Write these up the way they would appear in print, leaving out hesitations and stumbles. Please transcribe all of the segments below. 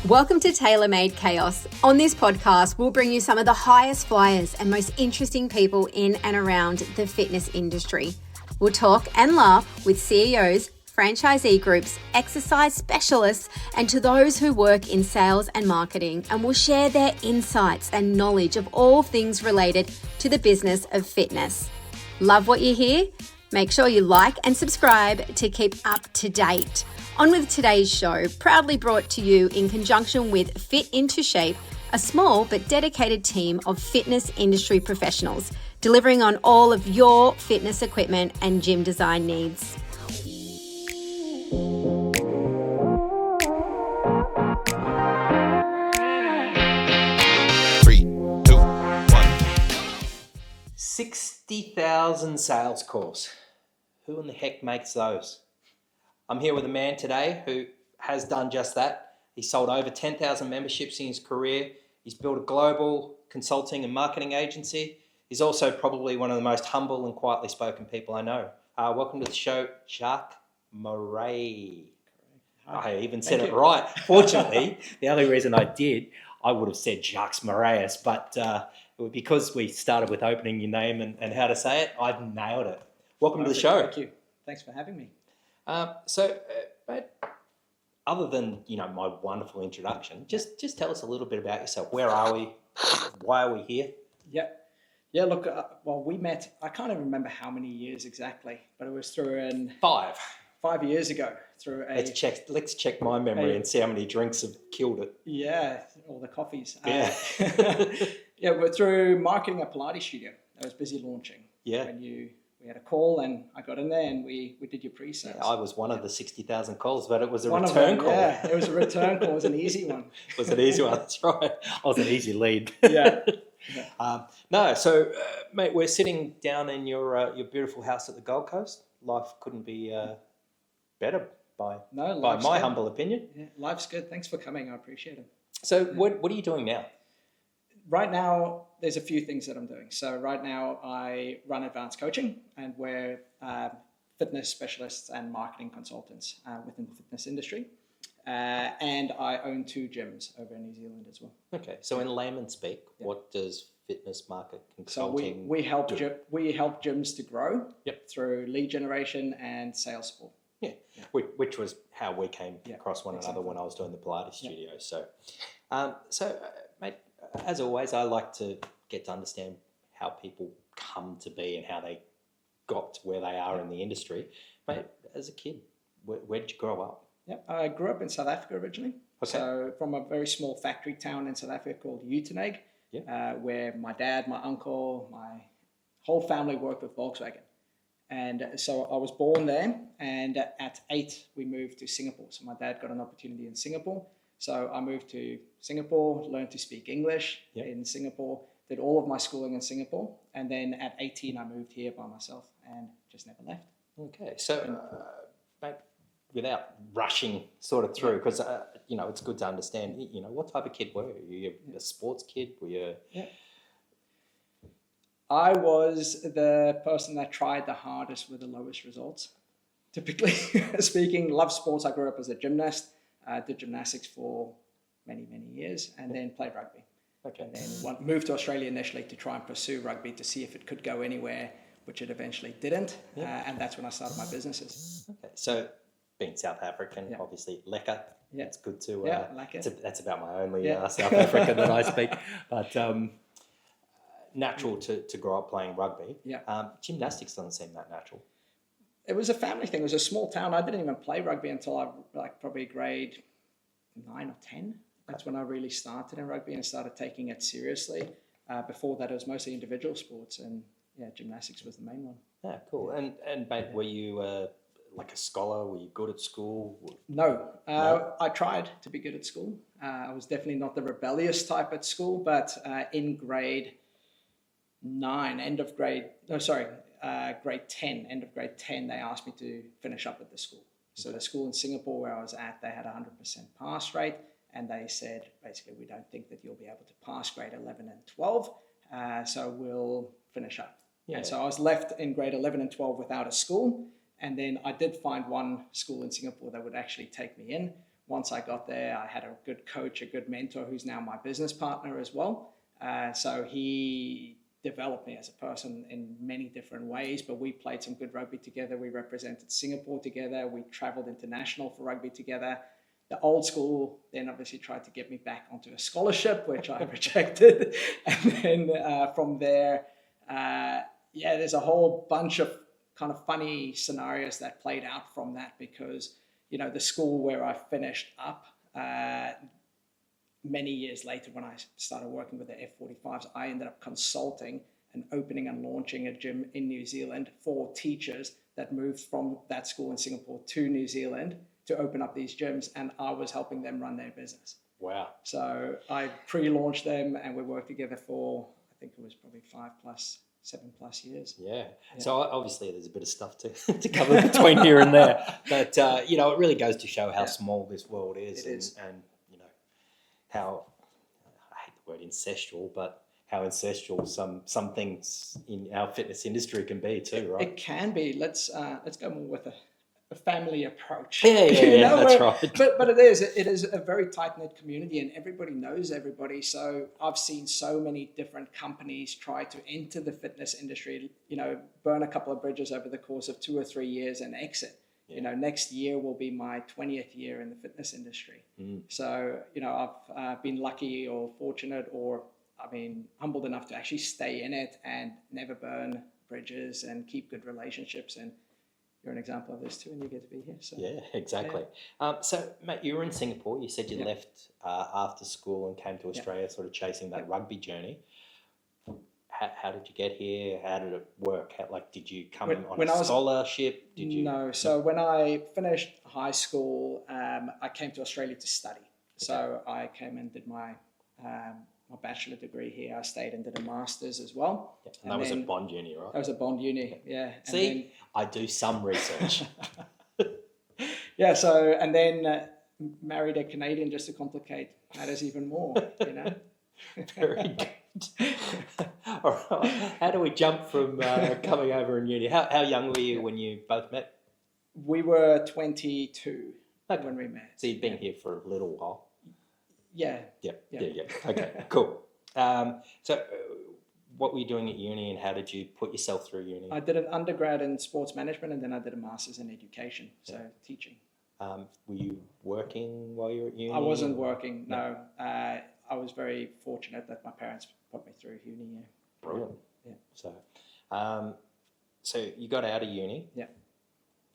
Welcome to Tailor Made Chaos. On this podcast, we'll bring you some of the highest flyers and most interesting people in and around the fitness industry. We'll talk and laugh with CEOs, franchisee groups, exercise specialists, and to those who work in sales and marketing, and will share their insights and knowledge of all things related to the business of fitness. Love what you hear? Make sure you like and subscribe to keep up to date. On with today's show, proudly brought to you in conjunction with Fit Into Shape, a small but dedicated team of fitness industry professionals, delivering on all of your fitness equipment and gym design needs. Three, two, one. 60,000 sales calls. Who in the heck makes those? I'm here with a man today who has done just that. He's sold over 10,000 memberships in his career. He's built a global consulting and marketing agency. He's also probably one of the most humble and quietly spoken people I know. Welcome to the show, Jacques Marais. I even said it right. Fortunately, the only reason I did, I would have said Jacques Marais, but because we started with opening your name and how to say it, I've nailed it. Welcome to the show. Thank you. Thanks for having me. Mate, other than my wonderful introduction, just tell us a little bit about yourself. Where are we? Why are we here? Yeah. Look, well, we met. I can't even remember how many years exactly, but it was through 5 years ago. Let's check my memory and see how many drinks have killed it. Yeah, all the coffees. Yeah. Yeah, we're through marketing a Pilates studio. I was busy launching. Yeah. We had a call and I got in there and we did your pre-sales. Yeah, I was one of the 60,000 calls, but it was a return call. Yeah, it was a return call. It was an easy one. It was an easy one, that's right. I was an easy lead. Yeah. Mate, we're sitting down in your beautiful house at the Gold Coast. Life couldn't be better by my humble opinion. Yeah, life's good. Thanks for coming. I appreciate it. So what are you doing now? Right now, there's a few things that I'm doing. So right now, I run advanced coaching, and we're fitness specialists and marketing consultants within the fitness industry. And I own 2 gyms over in New Zealand as well. Okay, so in layman's speak, what does fitness market consulting So we help gyms to grow through lead generation and sales support. Yeah. Which was how we came across one another when I was doing the Pilates studio. So, mate, as always, I like to get to understand how people come to be and how they got to where they are in the industry. Mate, as a kid, where did you grow up? Yeah, I grew up in South Africa originally. Okay. So from a very small factory town in South Africa called Uitenhage, where my dad, my uncle, my whole family worked with Volkswagen. And so I was born there, and at 8, we moved to Singapore. So my dad got an opportunity in Singapore. So I moved to Singapore, learned to speak English in Singapore, did all of my schooling in Singapore. And then at 18, I moved here by myself and just never left. Okay. So, mate, without rushing sort of through, because, it's good to understand, what type of kid were you? Were you a sports kid? Were you... Yeah. I was the person that tried the hardest with the lowest results. Typically speaking, love sports. I grew up as a gymnast. Did gymnastics for many, many years and then played rugby. Okay. And then moved to Australia initially to try and pursue rugby to see if it could go anywhere, which it eventually didn't. And that's when I started my businesses. Okay. So being South African, obviously lekker. Yeah. It's good to... that's about my only South African that I speak. But... natural to grow up playing rugby. Yeah. Gymnastics doesn't seem that natural. It was a family thing. It was a small town. I didn't even play rugby until I probably grade 9 or 10. That's when I really started in rugby and started taking it seriously. Before that, it was mostly individual sports, and gymnastics was the main one. Yeah, cool. And mate, were you like a scholar? Were you good at school? No. I tried to be good at school. I was definitely not the rebellious type at school, but in grade 10, end of grade 10, they asked me to finish up at the school. So the school in Singapore where I was at, they had 100% pass rate, and they said, basically, we don't think that you'll be able to pass grade 11 and 12, so we'll finish up. Yeah. And so I was left in grade 11 and 12 without a school, and then I did find one school in Singapore that would actually take me in, once I got there, I had a good coach, a good mentor who's now my business partner as well. So he developed me as a person in many different ways, but we played some good rugby together. We represented Singapore together. We traveled international for rugby together. The old school then obviously tried to get me back onto a scholarship, which I rejected. And then from there, there's a whole bunch of kind of funny scenarios that played out from that, because, you know, the school where I finished up, many years later when I started working with the F45s, I ended up consulting and opening and launching a gym in New Zealand for teachers that moved from that school in Singapore to New Zealand to open up these gyms, and I was helping them run their business. Wow. So I pre-launched them, and we worked together for, I think it was probably 7+ years. Yeah. So obviously there's a bit of stuff to cover between here and there, but you know, it really goes to show how small this world is, and you know how, I hate the word ancestral, but how ancestral some things in our fitness industry can be too, right? It can be. Let's go more with a family approach. Yeah, that's right. But it is a very tight-knit community, and everybody knows everybody. So I've seen so many different companies try to enter the fitness industry, you know, burn a couple of bridges over the course of 2 or 3 years and exit. You know, next year will be my 20th year in the fitness industry. So, you know, I've been lucky or fortunate, or I mean, humbled enough to actually stay in it and never burn bridges and keep good relationships. And you're an example of this too, and you get to be here. So. Yeah, exactly. Yeah. So, mate, you were in Singapore. You said you left after school and came to Australia, sort of chasing that rugby journey. How did you get here? How did it work? Did you come on a scholarship? Did you? No. So when I finished high school, I came to Australia to study. Okay. So I came and did my bachelor degree here. I stayed and did a master's as well. Yeah. And that was at Bond Uni, right? That was at Bond Uni, yeah. See, I do some research. Yeah, so, and then married a Canadian just to complicate matters even more, you know. Very good. All right. How do we jump from coming over in uni? How young were you when you both met? We were 22 when we met. So you'd been here for a little while? Yeah. Yeah. Okay, cool. So what were you doing at uni, and how did you put yourself through uni? I did an undergrad in sports management, and then I did a master's in education, so teaching. Were you working while you were at uni? I wasn't working, no. I was very fortunate that my parents put me through uni. Yeah. Brilliant. Yeah. So you got out of uni. Yeah.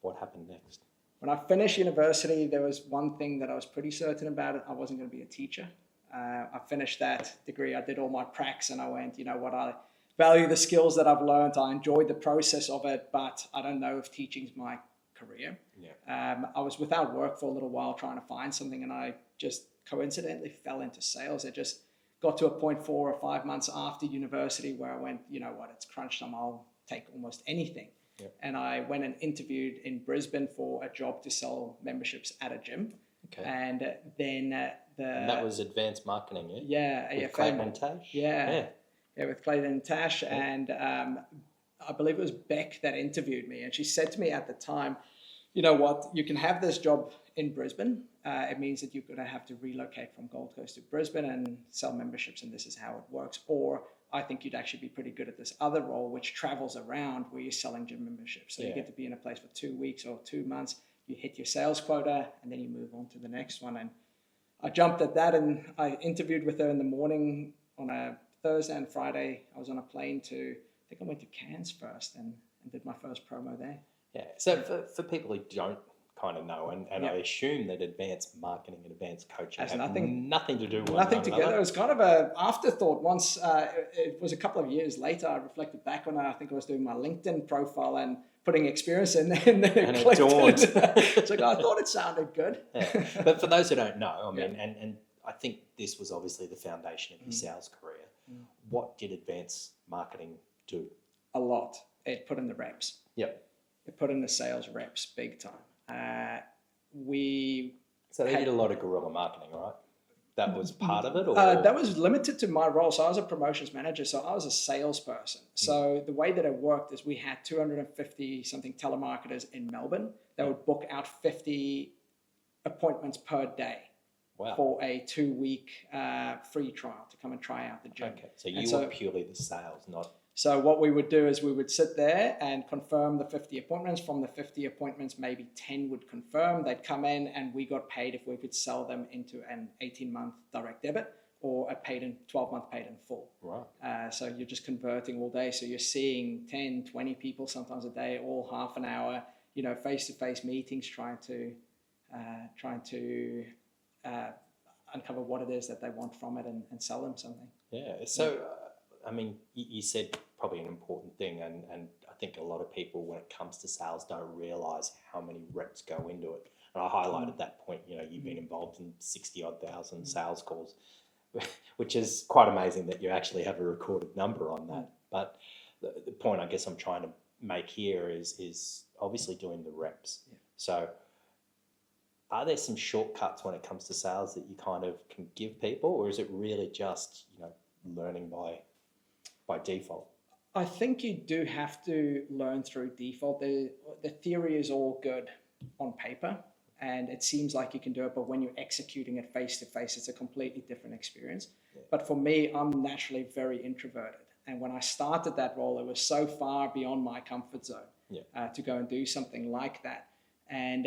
What happened next? When I finished university, there was one thing that I was pretty certain about it. I wasn't going to be a teacher. I finished that degree. I did all my pracs, and I went, you know what, I value the skills that I've learned. I enjoyed the process of it, but I don't know if teaching's my career. Yeah. I was without work for a little while trying to find something, and I just coincidentally fell into sales. It just got to a point 4 or 5 months after university where I went, you know what, it's crunch time. I'll take almost anything. Yep. And I went and interviewed in Brisbane for a job to sell memberships at a gym. Okay. And then and that was advanced marketing, yeah? Yeah, with Clayton and Tash? Yeah, with Clayton and Tash. Yeah. And I believe it was Beck that interviewed me. And she said to me at the time, you know what, you can have this job in Brisbane. It means that you're going to have to relocate from Gold Coast to Brisbane and sell memberships, and this is how it works. Or I think you'd actually be pretty good at this other role, which travels around where you're selling gym memberships. So you get to be in a place for 2 weeks or 2 months. You hit your sales quota, and then you move on to the next one. And I jumped at that, and I interviewed with her in the morning on a Thursday and Friday. I was on a plane I think I went to Cairns first and did my first promo there. Yeah. So for people who don't kind of know, and I assume that advanced marketing and advanced coaching have nothing to do with nothing together. It was kind of an afterthought. Once it was a couple of years later, I reflected back on it. I think I was doing my LinkedIn profile and putting experience in there, and it dawned. It's like, I thought it sounded good. Yeah. But for those who don't know, I mean, and I think this was obviously the foundation of your sales career. What did advanced marketing do? A lot. It put in the reps. Yep. It put in the sales reps big time. So they did a lot of guerrilla marketing, right? That was part of it? Or? That was limited to my role. So I was a promotions manager, so I was a salesperson. So the way that it worked is we had 250-something telemarketers in Melbourne that would book out 50 appointments per day. Wow. For a 2-week free trial to come and try out the gym. Okay, so you were purely the sales, not... So what we would do is we would sit there and confirm the 50 appointments. From the 50 appointments, maybe 10 would confirm. They'd come in and we got paid if we could sell them into an 18-month direct debit or a 12-month paid in full. Right. So you're just converting all day. So you're seeing 10, 20 people sometimes a day, all half an hour, face-to-face meetings, trying to uncover what it is that they want from it and sell them something. Yeah. So, I mean, you said probably an important thing, and I think a lot of people, when it comes to sales, don't realise how many reps go into it. And I highlighted that point. You've been involved in 60-odd thousand sales calls, which is quite amazing that you actually have a recorded number on that. But the point I guess I'm trying to make here is obviously doing the reps. Yeah. So are there some shortcuts when it comes to sales that you kind of can give people, or is it really just, learning by default? I think you do have to learn through default. The theory is all good on paper, and it seems like you can do it, but when you're executing it face to face, it's a completely different experience. Yeah. But for me, I'm naturally very introverted. And when I started that role, it was so far beyond my comfort zone to go and do something like that. And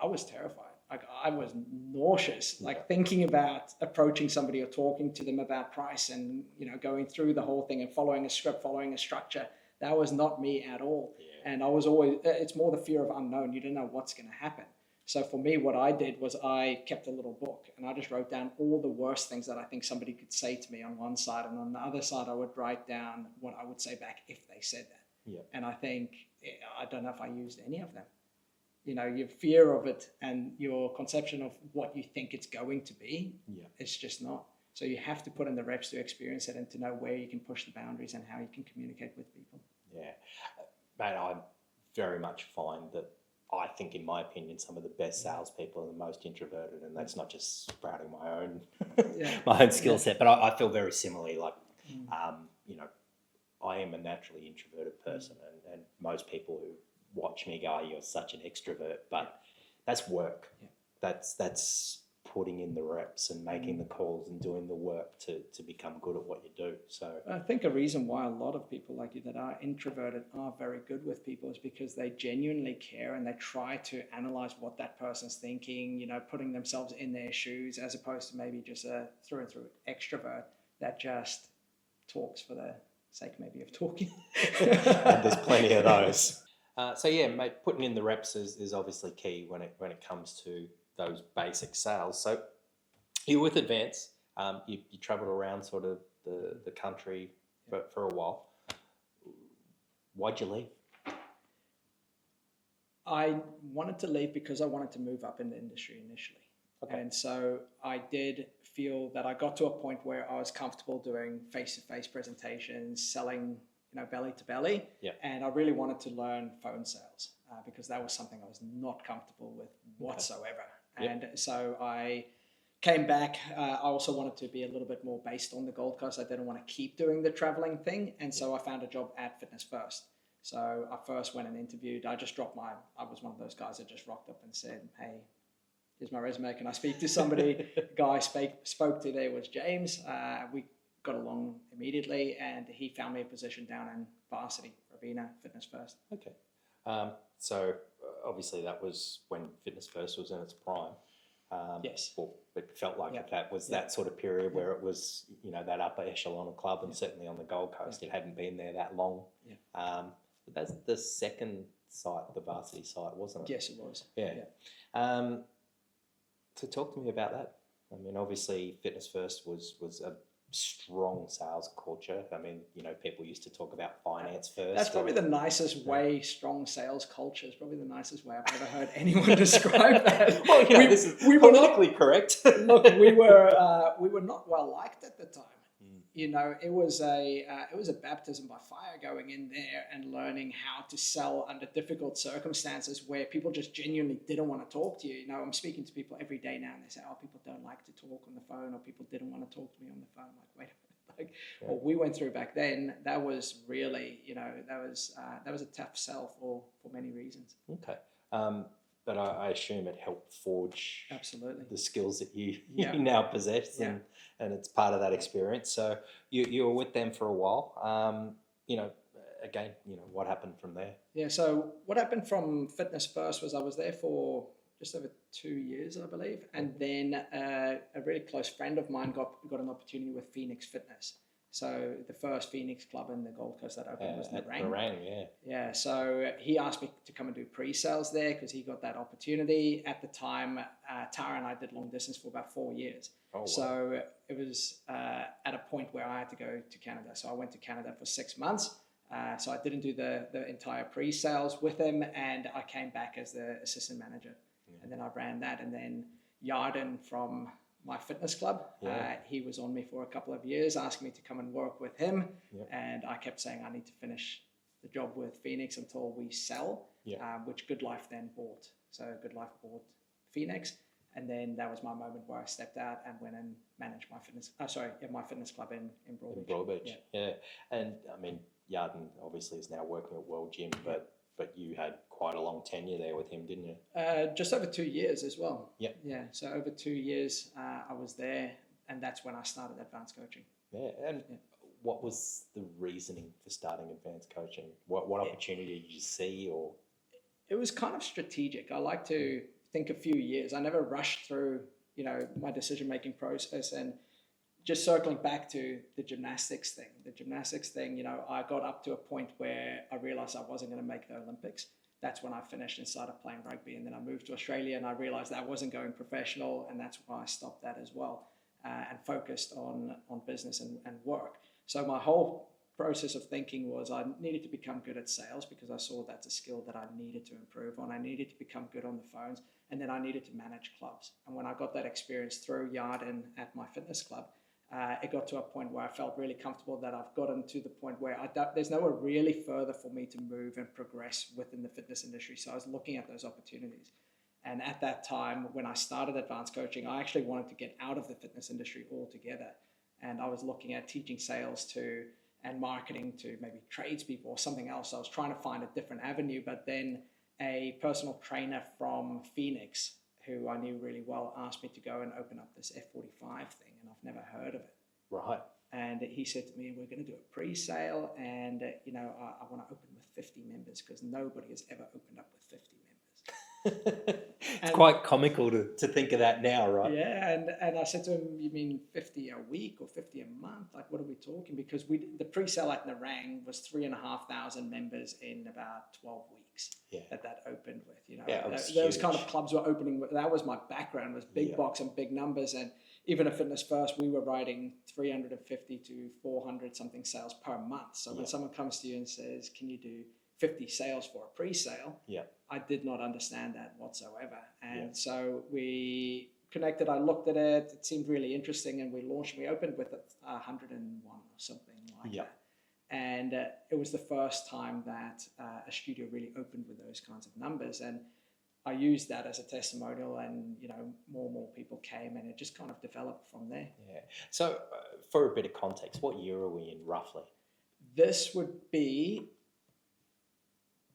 I was terrified. Like, I was nauseous, thinking about approaching somebody or talking to them about price and, going through the whole thing and following a script, following a structure. That was not me at all. Yeah. And I was always, it's more the fear of unknown. You don't know what's going to happen. So for me, what I did was I kept a little book and I just wrote down all the worst things that I think somebody could say to me on one side. And on the other side, I would write down what I would say back if they said that. Yeah. And I don't know if I used any of them. Your fear of it and your conception of what you think it's going to be, it's just not. So you have to put in the reps to experience it and to know where you can push the boundaries and how you can communicate with people. Yeah. Mate, I very much find that I think, in my opinion, some of the best salespeople are the most introverted, and that's not just sprouting my own my own skill set, but I feel very similarly. I am a naturally introverted person, and most people who watch me go, "You're such an extrovert," but that's work. Yeah. That's putting in the reps and making the calls and doing the work to become good at what you do. So I think a reason why a lot of people like you that are introverted are very good with people is because they genuinely care and they try to analyze what that person's thinking, putting themselves in their shoes, as opposed to maybe just a through and through extrovert that just talks for the sake maybe of talking. And there's plenty of those. Mate, putting in the reps is obviously key when it comes to those basic sales. So you're with Advance. You travelled around sort of the country for a while. Why'd you leave? I wanted to leave because I wanted to move up in the industry initially. Okay. And so I did feel that I got to a point where I was comfortable doing face-to-face presentations, selling belly to belly. Yeah. And I really wanted to learn phone sales because that was something I was not comfortable with whatsoever. Okay. And so I came back. I also wanted to be a little bit more based on the Gold Coast. I didn't want to keep doing the traveling thing. And so I found a job at Fitness First. So I first went and interviewed. I was one of those guys that just rocked up and said, "Hey, here's my resume. Can I speak to somebody?" The guy I spoke to there was James. We got along immediately, and he found me a position down in Varsity, Robina, Fitness First. Okay. So obviously that was when Fitness First was in its prime. Yes. Well, it felt like that was that sort of period where it was, that upper echelon of club, and certainly on the Gold Coast, it hadn't been there that long. Yeah. But that's the second site, the Varsity site, wasn't it? Yes, it was. Yeah. So talk to me about that. I mean, obviously Fitness First was a strong sales culture. I mean, people used to talk about finance first. That's probably the nicest way. Strong sales culture is probably the nicest way I've ever heard anyone describe that. Well, this is politically correct. Look, we were not well liked at the time. It was a baptism by fire going in there and learning how to sell under difficult circumstances where people just genuinely didn't want to talk to you. I'm speaking to people every day now and they say, "Oh, people don't like to talk on the phone," or "People didn't want to talk to me on the phone." I'm like, wait a minute. What we went through back then, that was really, that was a tough sell for many reasons. Okay. but I assume it helped forge Absolutely the skills that you Yeah. you now possess, Yeah. and it's part of that experience. So you were with them for a while. Again, what happened from there? Yeah, so what happened from Fitness First was I was there for just over 2 years, I believe, and then a really close friend of mine got an opportunity with Phoenix Fitness. So the first Phoenix club in the Gold Coast that opened was Marais. Marais, Yeah, so he asked me to come and do pre-sales there because he got that opportunity. At the time, Tara and I did long distance for about 4 years. Oh, wow. So it was at a point where I had to go to Canada. So I went to Canada for 6 months. So I didn't do the entire pre-sales with him, and I came back as the assistant manager. And then I ran that. And then Yarden from my fitness club, he was on me for a couple of years, asking me to come and work with him. And I kept saying I need to finish the job with Phoenix until we sell, which Good Life then bought. So Good Life bought Phoenix. And then that was my moment where I stepped out and went and managed my fitness club in Broadbeach. In Broadbeach, yeah. And I mean, Yarden obviously is now working at World Gym, but you had quite a long tenure there with him, didn't you? Just over 2 years as well. Yep. Yeah, so over 2 years I was there, and that's when I started advanced coaching. Yeah, and what was the reasoning for starting advanced coaching? What opportunity did you see, or? It was kind of strategic. I like to think a few years. I never rushed through, my decision-making process. And just circling back to the gymnastics thing, I got up to a point where I realized I wasn't going to make the Olympics. That's when I finished and started playing rugby. And then I moved to Australia and I realized that I wasn't going professional. And that's why I stopped that as well and focused on business and work. So my whole process of thinking was I needed to become good at sales because I saw that's a skill that I needed to improve on. I needed to become good on the phones, and then I needed to manage clubs. And when I got that experience through Yarden at my fitness club, it got to a point where I felt really comfortable that I've gotten to the point where there's nowhere really further for me to move and progress within the fitness industry. So I was looking at those opportunities. And at that time, when I started advanced coaching, I actually wanted to get out of the fitness industry altogether. And I was looking at teaching sales and marketing to maybe tradespeople or something else. I was trying to find a different avenue, but then a personal trainer from Phoenix, who I knew really well, asked me to go and open up this F45 thing, and I've never heard of it. Right. And he said to me, we're going to do a pre-sale, and I want to open with 50 members because nobody has ever opened up with 50 members. It's quite comical to think of that now, right? Yeah, and I said to him, you mean 50 a week or 50 a month? Like, what are we talking? Because the pre-sale at Narang was 3,500 members in about 12 weeks that opened with. Those kind of clubs were opening with. That was my background, was big box and big numbers. And even at Fitness First, we were writing 350 to 400 something sales per month. So when someone comes to you and says, can you do 50 sales for a pre-sale? I did not understand that whatsoever. And so we connected, I looked at it, it seemed really interesting, and we launched, we opened with 101 or something like that. And it was the first time that a studio really opened with those kinds of numbers. And I used that as a testimonial, and more and more people came, and it just kind of developed from there. Yeah. So for a bit of context, what year are we in roughly? This would be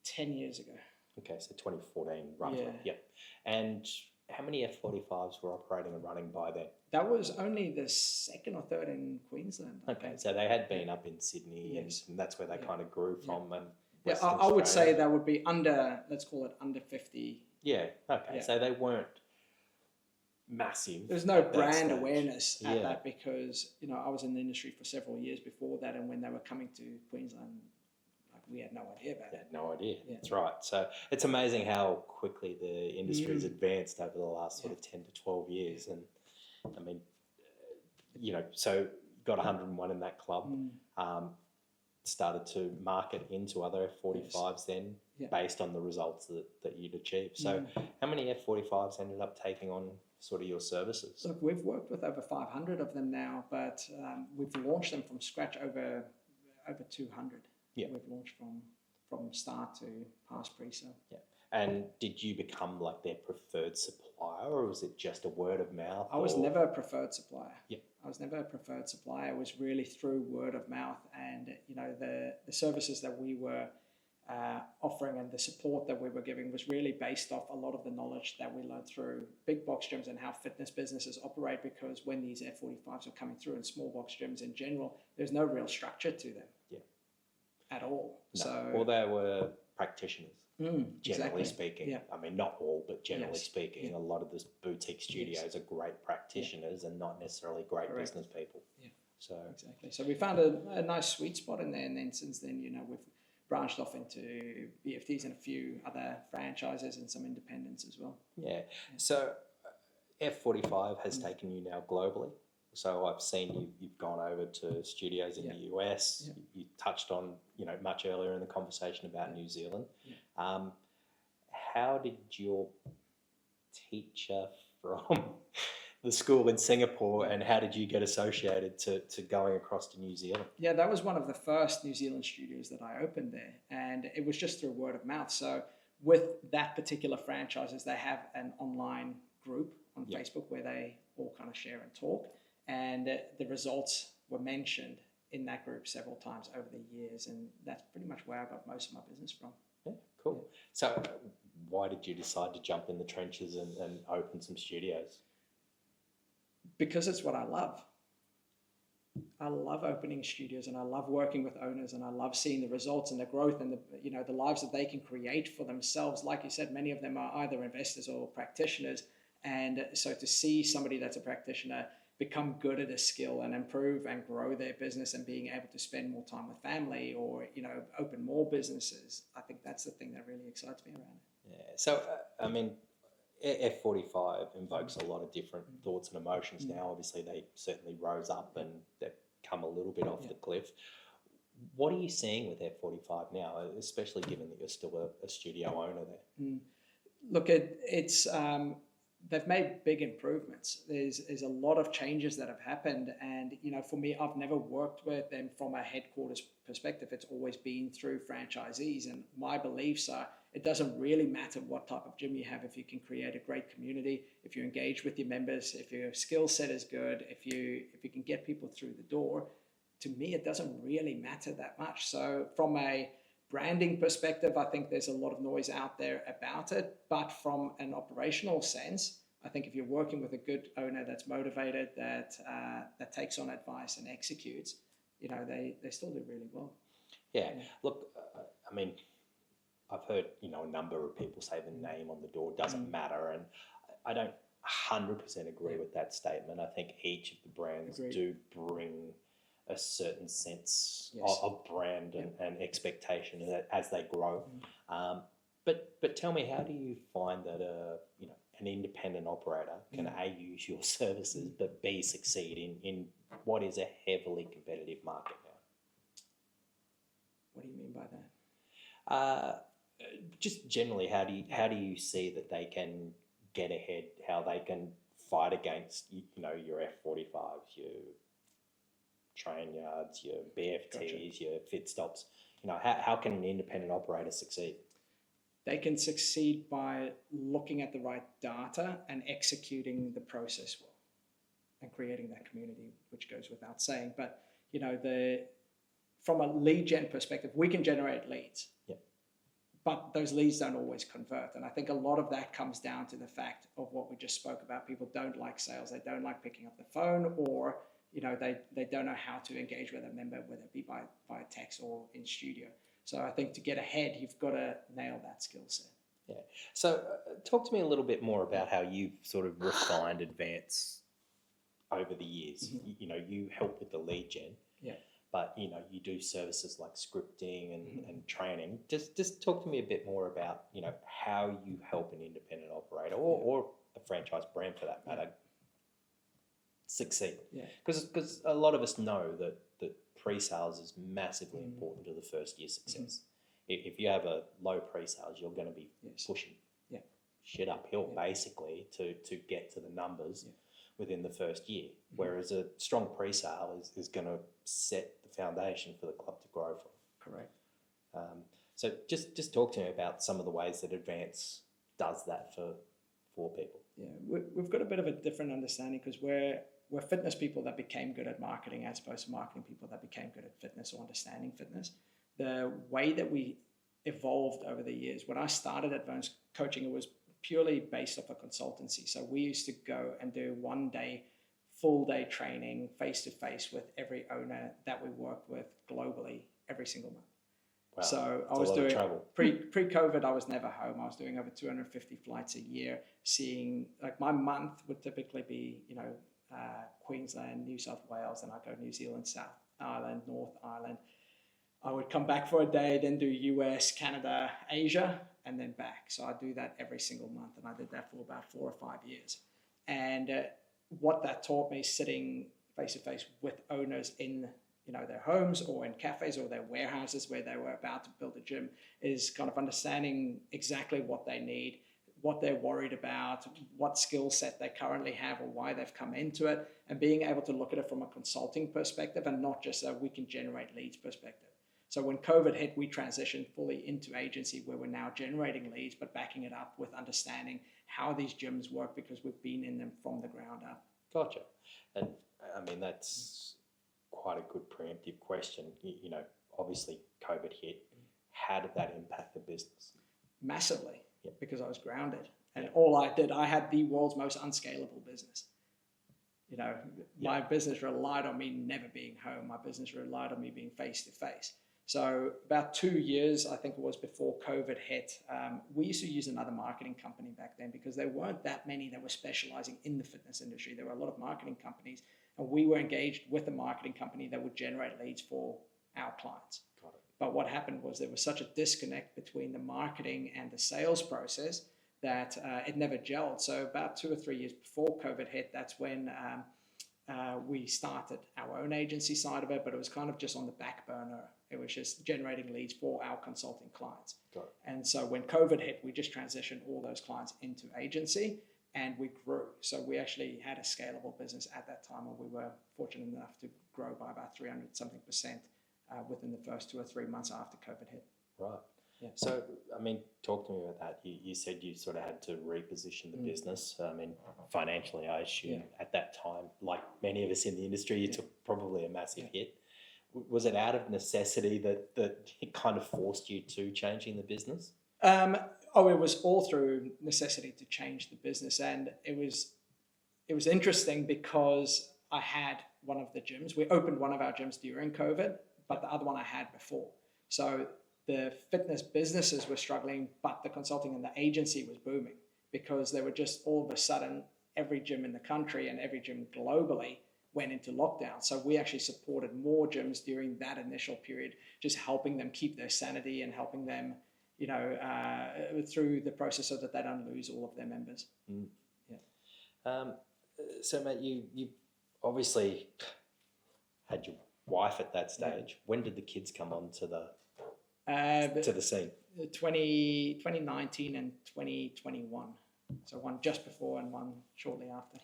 10 years ago. Okay, so 2014 roughly. Yep. And how many F45s were operating and running by then? That was only the second or third in Queensland. Okay, so they had been up in Sydney, and that's where they kind of grew from. And I would say that would be let's call it under 50. Yeah, okay, so they weren't massive. There's no brand awareness at that because, I was in the industry for several years before that, and when they were coming to Queensland, we had no idea about it. No idea. Yeah. That's right. So it's amazing how quickly the industry has advanced over the last sort of 10 to 12 years. And I mean, so you got 101 in that club, started to market into other F45s then based on the results that you'd achieved. So how many F45s ended up taking on sort of your services? Look, we've worked with over 500 of them now, but we've launched them from scratch over 200. Yeah, we've launched from start to past pre-sale. Yeah, and did you become like their preferred supplier, or was it just a word of mouth? I was never a preferred supplier. Yeah, I was never a preferred supplier. It was really through word of mouth, and the services that we were offering and the support that we were giving was really based off a lot of the knowledge that we learned through big box gyms and how fitness businesses operate, because when these F45s are coming through in small box gyms in general, there's no real structure to them at all. No. So, well, they were practitioners, generally exactly. speaking. Yeah. I mean, not all, but generally speaking, Yeah. a lot of the boutique studios are great practitioners and not necessarily great Correct. business people. Yeah. So Exactly. So we found a nice sweet spot in there, and then since then, we've branched off into BFTs and a few other franchises and some independents as well. yeah. So F45 has taken you now globally. So I've seen you've gone over to studios in the US. Yeah. You touched on, much earlier in the conversation about New Zealand. Yeah. How did your teacher from the school in Singapore, and how did you get associated to going across to New Zealand? Yeah, that was one of the first New Zealand studios that I opened there, and it was just through word of mouth. So with that particular franchises, they have an online group on Facebook where they all kind of share and talk, and the results were mentioned in that group several times over the years, and that's pretty much where I got most of my business from. Yeah, cool. Yeah. So why did you decide to jump in the trenches and open some studios? Because it's what I love. I love opening studios, and I love working with owners, and I love seeing the results and the growth and the lives that they can create for themselves. Like you said, many of them are either investors or practitioners, and so to see somebody that's a practitioner become good at a skill and improve and grow their business and being able to spend more time with family or open more businesses, I think that's the thing that really excites me around it. Yeah. So I mean, F45 invokes a lot of different thoughts and emotions now. Obviously, they certainly rose up and they've come a little bit off the cliff. What are you seeing with F45 now, especially given that you're still a studio owner there? Look, it's they've made big improvements. There's a lot of changes that have happened, and for me, I've never worked with them from a headquarters perspective. It's always been through franchisees, and my beliefs are it doesn't really matter what type of gym you have if you can create a great community, if you engage with your members, if your skill set is good, if you can get people through the door. To me, it doesn't really matter that much. So from a branding perspective, I think there's a lot of noise out there about it. But from an operational sense, I think if you're working with a good owner that's motivated, that takes on advice and executes, they still do really well. Yeah. Look, I mean, I've heard, a number of people say the name on the door doesn't matter. And I don't 100% agree with that statement. I think each of the brands do bring a certain sense of brand and expectation as they grow. But tell me, how do you find that an independent operator can A, use your services, but B, succeed in what is a heavily competitive market now? What do you mean by that? Just generally, how do you see that they can get ahead? How they can fight against your F45s, your train yards, your BFTs, your fit stops? How can an independent operator succeed? They can succeed by looking at the right data and executing the process well, and creating that community, which goes without saying. But from a lead gen perspective, we can generate leads. Yep. But those leads don't always convert. And I think a lot of that comes down to the fact of what we just spoke about. People don't like sales. They don't like picking up the phone, or they don't know how to engage with a member, whether it be by text or in studio. So I think to get ahead, you've got to nail that skill set. Yeah. So talk to me a little bit more about how you've sort of refined Advance over the years. You help with the lead gen. Yeah. But you do services like scripting and training. Just talk to me a bit more about how you help an independent operator or a franchise brand for that matter succeed. Yeah. Because a lot of us know that pre-sales is massively important to the first year success. If you have a low pre-sales, you're going to be pushing shit uphill basically to get to the numbers within the first year. Whereas a strong pre-sale is going to set the foundation for the club to grow from. Correct. So just talk to me about some of the ways that Advance does that for people. Yeah, we've got a bit of a different understanding because we're fitness people that became good at marketing as opposed to marketing people that became good at fitness or understanding fitness. The way that we evolved over the years. When I started Advanced Coaching, it was purely based off a consultancy. So we used to go and do 1 day, full day training face-to-face with every owner that we worked with globally every single month. Wow. So I That's was doing travel. pre-COVID, I was never home. I was doing over 250 flights a year, seeing, like, my month would typically be, Queensland, New South Wales, and I'd go New Zealand, South Ireland, North Ireland. I would come back for a day, then do US, Canada, Asia, and then back. So I do that every single month, and I did that for about 4 or 5 years. And what that taught me, sitting face-to-face with owners in their homes or in cafes or their warehouses where they were about to build a gym, is kind of understanding exactly what they need, what they're worried about, what skill set they currently have or why they've come into it, and being able to look at it from a consulting perspective and not just a we can generate leads perspective. So when COVID hit, we transitioned fully into agency, where we're now generating leads, but backing it up with understanding how these gyms work, because we've been in them from the ground up. Gotcha. And I mean, that's quite a good preemptive question. Obviously COVID hit. How did that impact the business? Massively, because I was grounded. And Yeah. all I had the world's most unscalable business. My business relied on me never being home. My business relied on me being face-to-face. So about 2 years, I think it was, before COVID hit, we used to use another marketing company back then, because there weren't that many that were specializing in the fitness industry. There were a lot of marketing companies, and we were engaged with a marketing company that would generate leads for our clients. Got it. But what happened was there was such a disconnect between the marketing and the sales process that it never gelled. So about 2 or 3 years before COVID hit, that's when we started our own agency side of it, but it was kind of just on the back burner. It was just generating leads for our consulting clients. Got it. And so when COVID hit, we just transitioned all those clients into agency, and we grew. So we actually had a scalable business at that time, and we were fortunate enough to grow by about 300-something% within the first 2 or 3 months after COVID hit. Right. Yeah. So, I mean, talk to me about that. You said you sort of had to reposition the business. I mean, financially, I assume at that time, like many of us in the industry, you took probably a massive hit. Was it out of necessity that it kind of forced you to changing the business? It was all through necessity to change the business. And it was interesting because I had one of the gyms. We opened one of our gyms during COVID, but the other one I had before. So the fitness businesses were struggling, but the consulting and the agency was booming, because they were just all of a sudden, every gym in the country and every gym globally went into lockdown. So we actually supported more gyms during that initial period, just helping them keep their sanity and helping them, through the process so that they don't lose all of their members. Mm. Yeah. So, mate, you obviously had your wife at that stage. Yeah. When did the kids come on to the scene? 2019 and 2021. So one just before and one shortly after.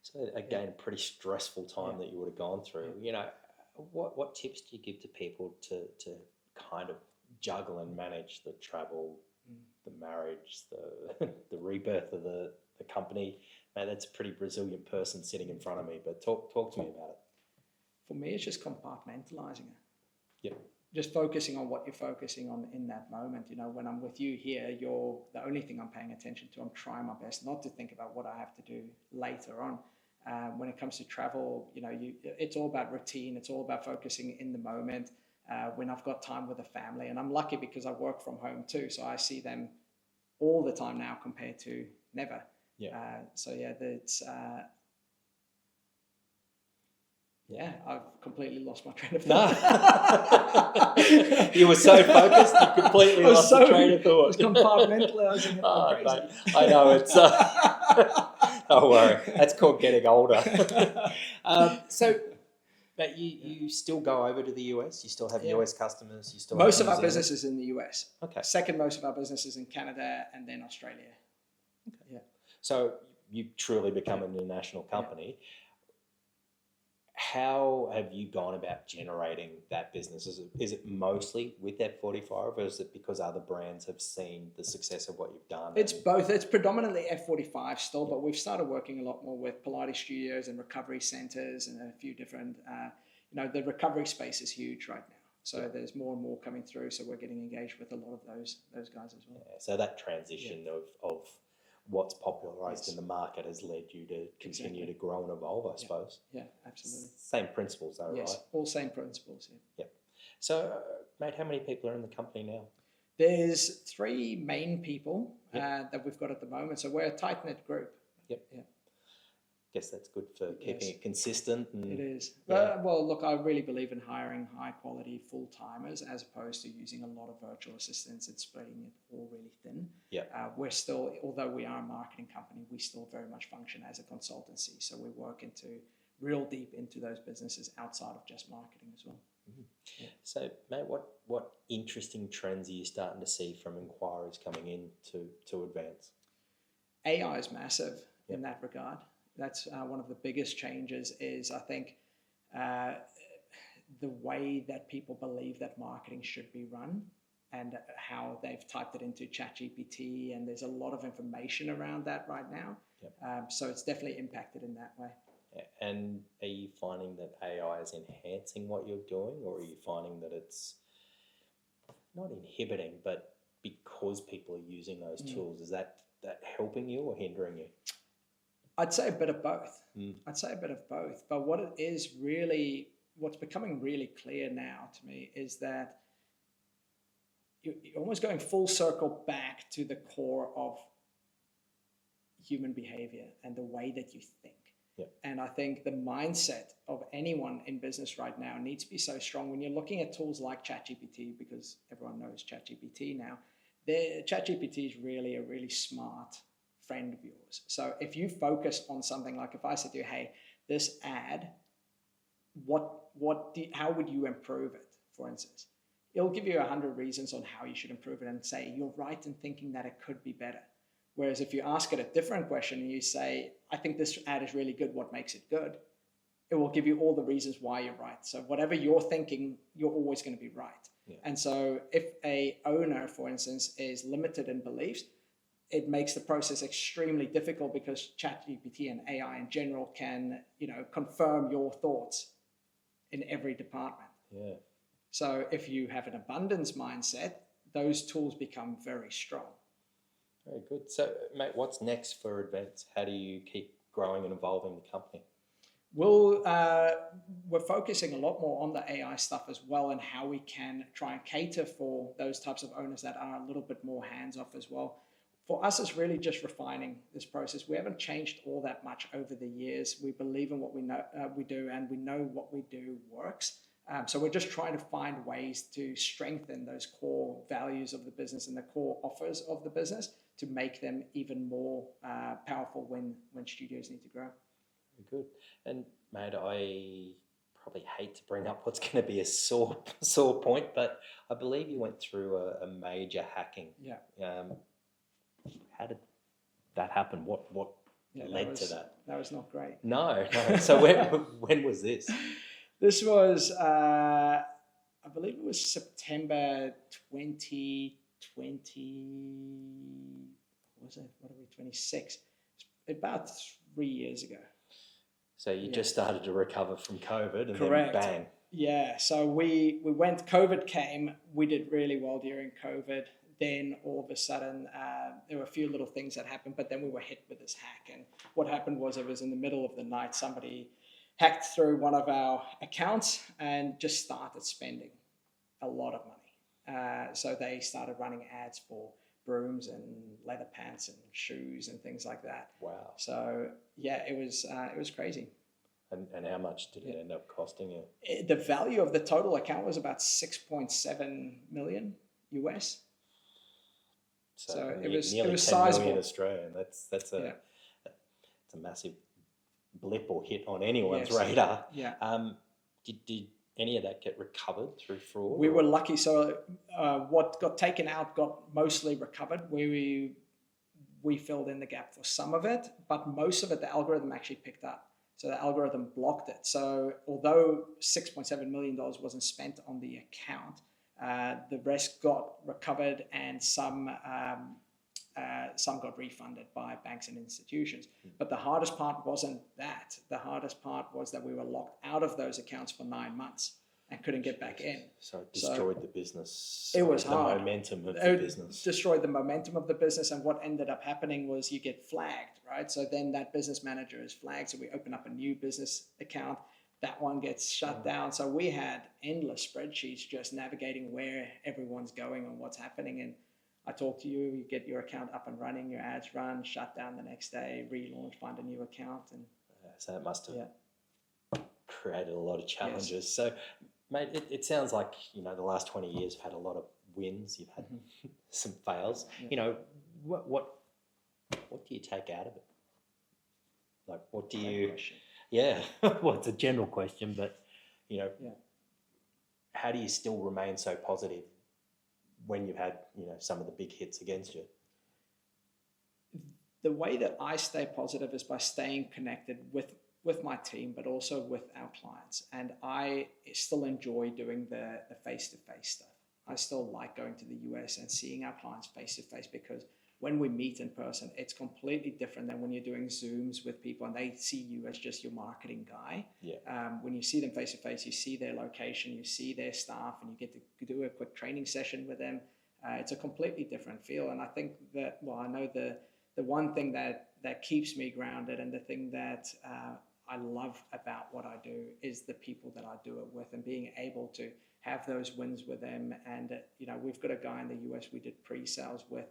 So again, a pretty stressful time that you would have gone through. What tips do you give to people to kind of juggle and manage the travel, the marriage, the rebirth of the company? Man, that's a pretty resilient person sitting in front of me, but talk to me about it. For me, it's just compartmentalizing it. Yep. Just focusing on what you're focusing on in that moment. When I'm with you here, you're the only thing I'm paying attention to. I'm trying my best not to think about what I have to do later on. When it comes to travel, it's all about routine. It's all about focusing in the moment. When I've got time with the family, and I'm lucky because I work from home too, so I see them all the time now compared to never. Yeah. I've completely lost my train of thought. No. You were so focused, you completely lost the train of thought. I was compartmentalizing it. Crazy. Mate, I know, it's... don't worry, that's called getting older. But you still go over to the US? You still have US customers? You still most of our business is in the US. Okay. Second most of our business is in Canada and then Australia. Okay. Yeah. So you truly become an international company. Yeah. How have you gone about generating that business? Is it mostly with F45, or is it because other brands have seen the success of what you've done? It's both. It's predominantly F45 still, but we've started working a lot more with Pilates studios and recovery centers and a few different, the recovery space is huge right now. So there's more and more coming through. So we're getting engaged with a lot of those guys as well. Yeah, so that transition of what's popularised in the market has led you to continue to grow and evolve, I suppose. Yeah, absolutely. Same principles though, yes, right? all same principles, Yep. So, mate, how many people are in the company now? There's 3 main people that we've got at the moment. So we're a tight-knit group. Yep. Yeah. Guess that's good for keeping it consistent. And, it is. Well, look, I really believe in hiring high-quality full-timers as opposed to using a lot of virtual assistants and spreading it all really thin. Yeah. We're still, although we are a marketing company, we still very much function as a consultancy. So we work real deep into those businesses outside of just marketing as well. Mm-hmm. Yeah. So, mate, what interesting trends are you starting to see from inquiries coming in to Advance? AI is massive in that regard. That's one of the biggest changes is, I think, the way that people believe that marketing should be run and how they've typed it into ChatGPT, and there's a lot of information around that right now. Yep. So it's definitely impacted in that way. Yeah. And are you finding that AI is enhancing what you're doing, or are you finding that it's not inhibiting, but because people are using those tools, is that helping you or hindering you? I'd say a bit of both. I'd say a bit of both. But what's becoming really clear now to me is that you're almost going full circle back to the core of human behavior and the way that you think. Yep. And I think the mindset of anyone in business right now needs to be so strong. When you're looking at tools like ChatGPT, because everyone knows ChatGPT now, ChatGPT is really a really smart friend of yours. So if you focus on something like, if I said to you, hey, this ad, how would you improve it, for instance? It'll give you 100 reasons on how you should improve it and say, you're right in thinking that it could be better. Whereas if you ask it a different question and you say, I think this ad is really good, what makes it good? It will give you all the reasons why you're right. So whatever you're thinking, you're always going to be right. Yeah. And so if a owner, for instance, is limited in beliefs, it makes the process extremely difficult because ChatGPT and AI in general can, confirm your thoughts in every department. Yeah. So if you have an abundance mindset, those tools become very strong. Very good. So, mate, what's next for Advance? How do you keep growing and evolving the company? We're focusing a lot more on the AI stuff as well, and how we can try and cater for those types of owners that are a little bit more hands-off as well. For us, it's really just refining this process. We haven't changed all that much over the years. We believe in what we know we do, and we know what we do works. So we're just trying to find ways to strengthen those core values of the business and the core offers of the business to make them even more powerful when studios need to grow. Very good. And mate, I probably hate to bring up what's going to be a sore point, but I believe you went through a major hacking. Yeah. How did that happen? What led to that? That was not great. No. So when was this? This was, I believe it was September 2020. Was it? What are we? 26. About 3 years ago. So you just started to recover from COVID, and Correct. Then bang. Yeah. So we went. COVID came. We did really well during COVID. Then all of a sudden, there were a few little things that happened, but then we were hit with this hack. And what happened was, it was in the middle of the night, somebody hacked through one of our accounts and just started spending a lot of money. So they started running ads for brooms and leather pants and shoes and things like that. Wow. So yeah, it was crazy. And how much did it end up costing you? The value of the total account was about $6.7 million US. So it was sizable. In Australian. That's a massive blip or hit on anyone's radar. Yeah. Did any of that get recovered through fraud? We were lucky. So what got taken out got mostly recovered. We filled in the gap for some of it, but most of it the algorithm actually picked up. So the algorithm blocked it. So although $6.7 million wasn't spent on the account, the rest got recovered, and some got refunded by banks and institutions. But the hardest part wasn't that. The hardest part was that we were locked out of those accounts for 9 months. and couldn't get back in. So it destroyed the business. It was the hard. momentum of the business. Destroyed the momentum of the business, and what ended up happening was you get flagged, right? So then that business manager is flagged, so we open up a new business account. That one gets shut down. So we had endless spreadsheets just navigating where everyone's going and what's happening. And I talk to you, you get your account up and running, your ads run, shut down the next day, relaunch, find a new account. And so it must have created a lot of challenges. Yes. So, mate, it sounds like, the last 20 years have had a lot of wins. You've had some fails. Yeah. What do you take out of it? Like, what do you... Question. Yeah, well, it's a general question, but, how do you still remain so positive when you've had, some of the big hits against you? The way that I stay positive is by staying connected with my team, but also with our clients. And I still enjoy doing the face-to-face stuff. I still like going to the US and seeing our clients face-to-face, because when we meet in person, it's completely different than when you're doing Zooms with people and they see you as just your marketing guy. Yeah. When you see them face-to-face, you see their location, you see their staff, and you get to do a quick training session with them. It's a completely different feel. And I think that, I know the one thing that keeps me grounded, and the thing that I love about what I do, is the people that I do it with, and being able to have those wins with them. And, we've got a guy in the US we did pre-sales with.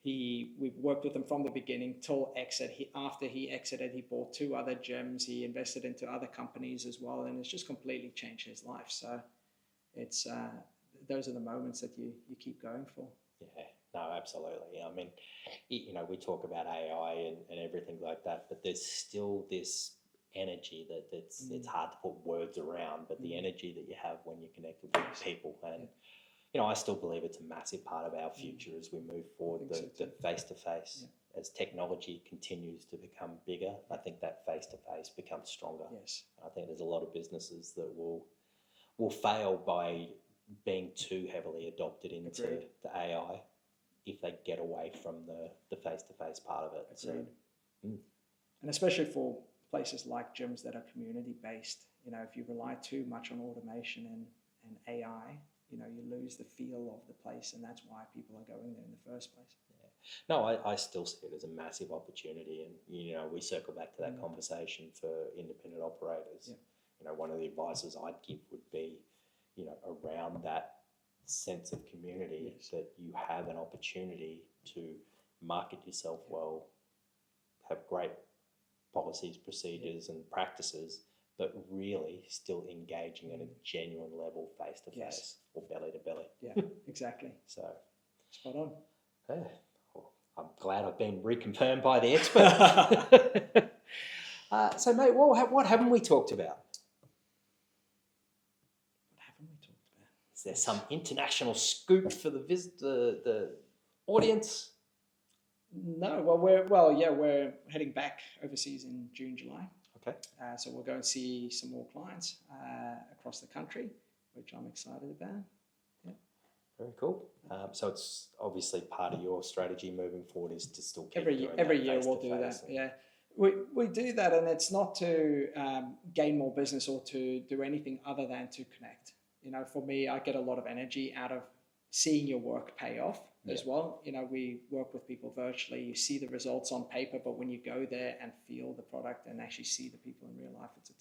We've worked with him from the beginning till exit. After he exited, he bought 2 other gyms. He invested into other companies as well, and it's just completely changed his life. So it's those are the moments that you keep going for. Yeah, no, absolutely. I mean, we talk about AI and everything like that, but there's still this energy it's hard to put words around, but the energy that you have when you connect with people. And I still believe it's a massive part of our future as we move forward, the face-to-face. Yeah. As technology continues to become bigger, I think that face-to-face becomes stronger. Yes. I think there's a lot of businesses that will fail by being too heavily adopted into the AI if they get away from the face-to-face part of it. Agreed. And especially for places like gyms that are community-based, if you rely too much on automation and AI, you lose the feel of the place, and that's why people are going there in the first place. Yeah. No, I still see it as a massive opportunity, and we circle back to that conversation for independent operators. Yeah. One of the advices I'd give would be, around that sense of community, that you have an opportunity to market yourself well, have great policies, procedures, and practices, but really still engaging at a genuine level, face-to-face or belly-to-belly. Yeah, exactly. So, spot on. Yeah. Well, I'm glad I've been reconfirmed by the expert. So, mate, what haven't we talked about? What haven't we talked about? Is there some international scoop for the audience? No. Well, we're heading back overseas in June, July. Okay. So we'll go and see some more clients across the country, which I'm excited about. Yeah. Very cool. So it's obviously part of your strategy moving forward is to still keep every year we'll do that. Yeah. We do that, and it's not to gain more business or to do anything other than to connect. For me, I get a lot of energy out of seeing your work pay off as well. We work with people virtually. You see the results on paper, but when you go there and feel the product and actually see the people in real life, it's a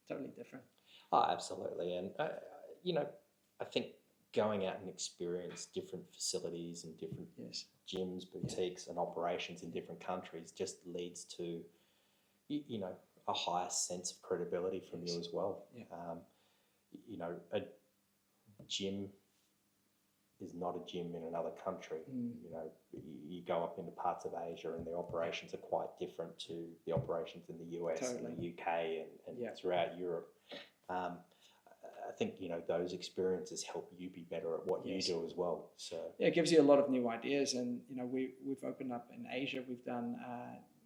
totally different. Oh, absolutely. And, I think going out and experience different facilities and different gyms, boutiques and operations in different countries just leads to, a higher sense of credibility from you as well. Yeah. A gym is not a gym in another country. You go up into parts of Asia and the operations are quite different to the operations in the US and the UK and throughout Europe. I think, those experiences help you be better at what you do as well. So it gives you a lot of new ideas. And, we've opened up in Asia. We've done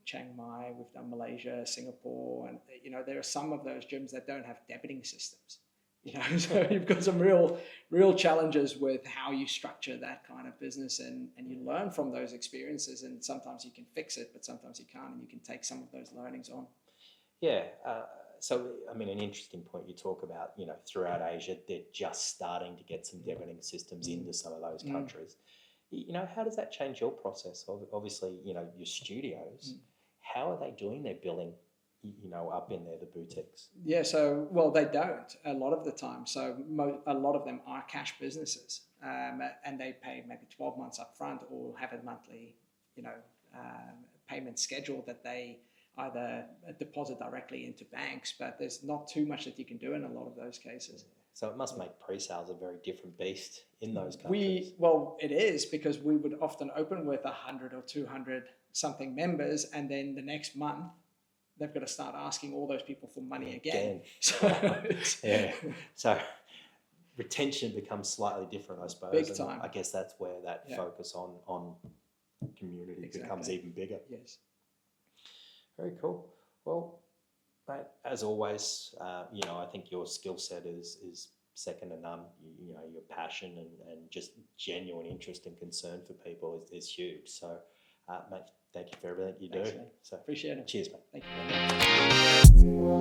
Chiang Mai, we've done Malaysia, Singapore. And, there are some of those gyms that don't have debiting systems. So you've got some real challenges with how you structure that kind of business, and you learn from those experiences, and sometimes you can fix it, but sometimes you can't, and you can take some of those learnings on. Yeah, So, I mean, an interesting point you talk about, you know, throughout Asia, they're just starting to get some debiting systems into some of those countries. You know, how does that change your process? Obviously, you know, your studios, how are they doing their billing, you know, up in there, the boutiques? Yeah, so, well, they don't a lot of the time. So a lot of them are cash businesses, and they pay maybe 12 months up front or have a monthly, you know, payment schedule that they either deposit directly into banks, but there's not too much that you can do in a lot of those cases. So it must make pre-sales a very different beast in those countries. Well, it is, because we would often open with 100 or 200 something members, and then the next month they've got to start asking all those people for money again. So, yeah. So retention becomes slightly different, I suppose. Big time. I guess that's where that focus on community becomes even bigger. Yes. Very cool. Well, mate, as always, you know, I think your skill set is second to none. You know, your passion and just genuine interest and concern for people is huge. So, mate, thank you for everything you do. Thanks, mate. So appreciate it. Cheers, mate. Thank you.